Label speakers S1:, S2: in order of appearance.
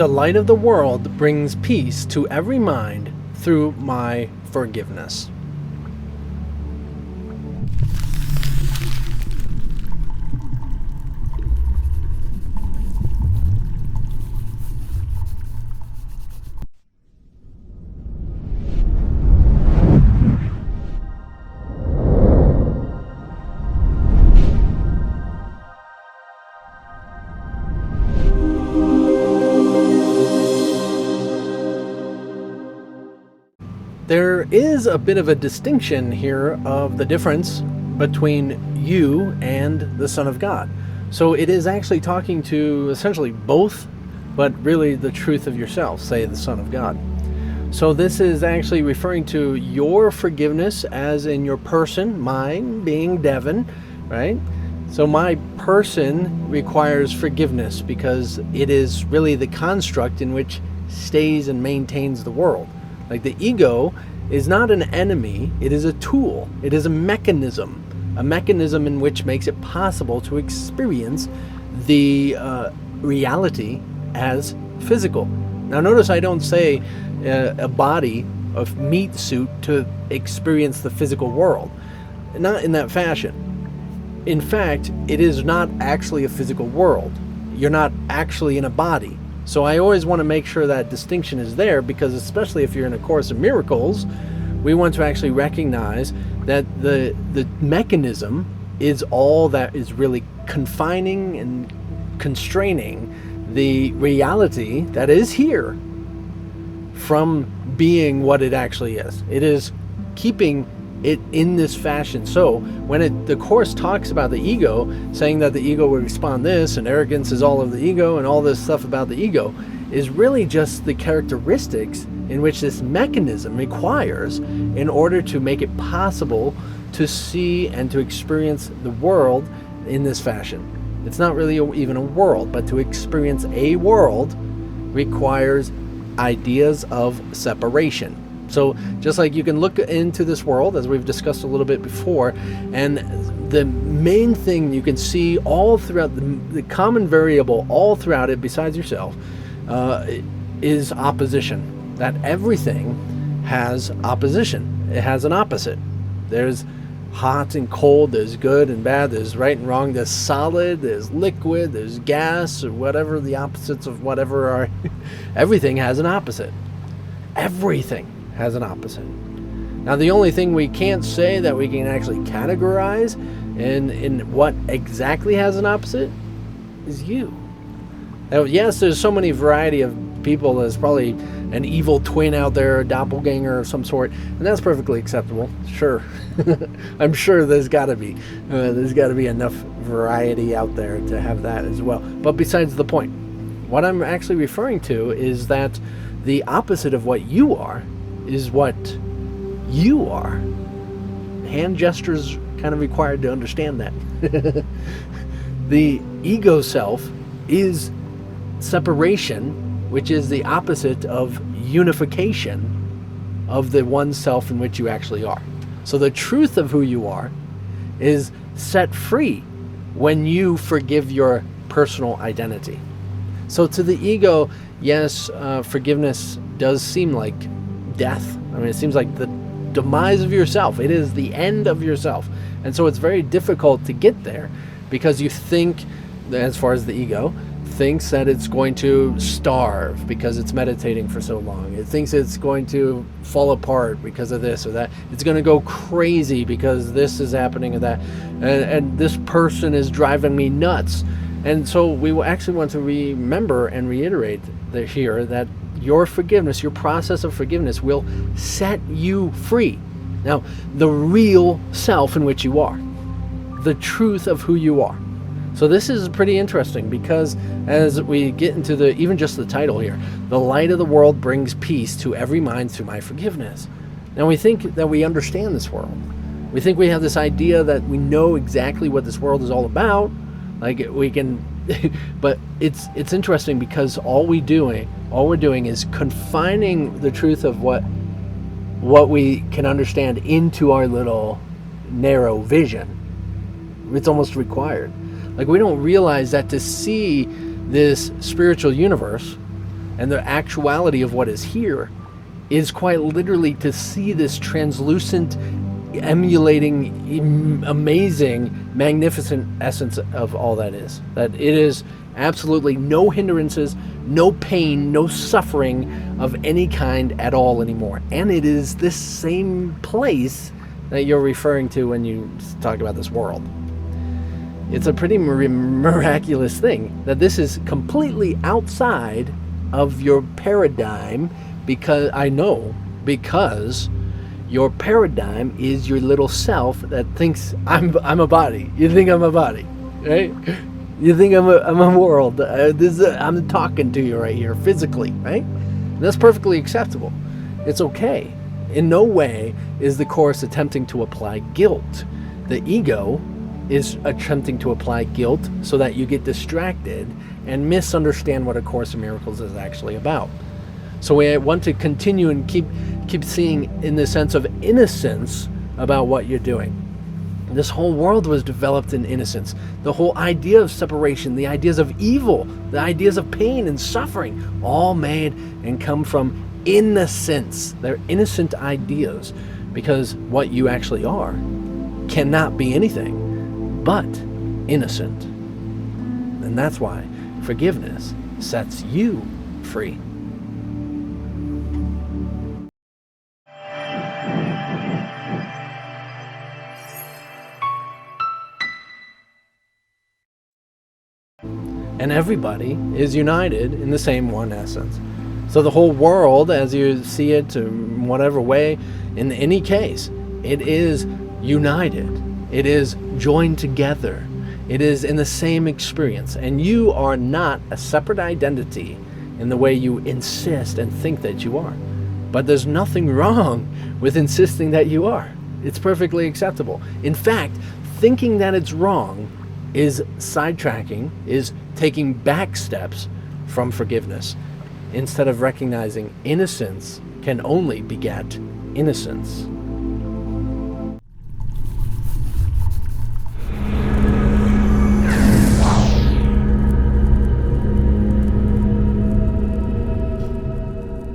S1: The light of the world brings peace to every mind through my forgiveness. There is a bit of a distinction here of the difference between you and the Son of God. So it is actually talking to essentially both, but really the truth of yourself, say the Son of God. So this is actually referring to your forgiveness as in your person, mine being Devin, right? So my person requires forgiveness because it is really the construct in which stays and maintains the world. Like the ego is not an enemy, it is a tool, it is a mechanism in which makes it possible to experience the reality as physical. Now notice I don't say a body, a meat suit to experience the physical world. Not in that fashion. In fact, it is not actually a physical world. You're not actually in a body. So I always want to make sure that distinction is there, because especially if you're in A Course in Miracles, we want to actually recognize that the mechanism is all that is really confining and constraining the reality that is here from being what it actually is. It is keeping it in this fashion. So when the Course talks about the ego, saying that the ego will respond this, and arrogance is all of the ego, and all this stuff about the ego, is really just the characteristics in which this mechanism requires in order to make it possible to see and to experience the world in this fashion. It's not really even a world, but to experience a world requires ideas of separation. So just like you can look into this world, as we've discussed a little bit before, and the main thing you can see all throughout the common variable all throughout it, besides yourself, is opposition. That everything has opposition. It has an opposite. There's hot and cold, there's good and bad, there's right and wrong, there's solid, there's liquid, there's gas, or whatever the opposites of whatever are. Everything has an opposite. Everything has an opposite. Now the only thing we can't say that we can actually categorize in what exactly has an opposite is you. Now, yes, there's so many variety of people. There's probably an evil twin out there, a doppelganger of some sort, and that's perfectly acceptable. Sure. I'm sure there's got to be enough variety out there to have that as well. But besides the point, what I'm actually referring to is that the opposite of what you are is what you are. Hand gestures kind of required to understand that. The ego self is separation, which is the opposite of unification of the one self in which you actually are. So the truth of who you are is set free when you forgive your personal identity. So to the ego, yes, forgiveness does seem like death. I mean, it seems like the demise of yourself. It is the end of yourself. And so it's very difficult to get there, because you think, as far as the ego, thinks that it's going to starve because it's meditating for so long. It thinks it's going to fall apart because of this or that. It's going to go crazy because this is happening and that. And this person is driving me nuts. And so we actually want to remember and reiterate here that your forgiveness, your process of forgiveness, will set you free. Now, the real self in which you are, the truth of who you are. So this is pretty interesting, because as we get into even just the title here, the light of the world brings peace to every mind through my forgiveness. Now we think that we understand this world. We think we have this idea that we know exactly what this world is all about. Like we can, but it's interesting, because all we're doing is confining the truth of what we can understand into our little narrow vision. It's almost required. Like we don't realize that to see this spiritual universe, And the actuality of what is here is quite literally to see this translucent, emulating, amazing, magnificent essence of all that is. That it is absolutely no hindrances, no pain, no suffering of any kind at all anymore. And it is this same place that you're referring to when you talk about this world. It's a pretty miraculous thing that this is completely outside of your paradigm, because your paradigm is your little self that thinks I'm a body. You think I'm a body, right? You think I'm a world. I'm talking to you right here physically, right? And that's perfectly acceptable. It's okay. In no way is the Course attempting to apply guilt. The ego is attempting to apply guilt so that you get distracted and misunderstand what A Course in Miracles is actually about. So we want to continue and keep seeing in the sense of innocence about what you're doing. This whole world was developed in innocence. The whole idea of separation, the ideas of evil, the ideas of pain and suffering, all made and come from innocence. They're innocent ideas, because what you actually are cannot be anything but innocent. And that's why forgiveness sets you free. And everybody is united in the same one essence. So the whole world, as you see it, in whatever way, in any case, it is united. It is joined together. It is in the same experience. And you are not a separate identity in the way you insist and think that you are. But there's nothing wrong with insisting that you are. It's perfectly acceptable. In fact, thinking that it's wrong is sidetracking, is taking back steps from forgiveness, instead of recognizing innocence can only beget innocence.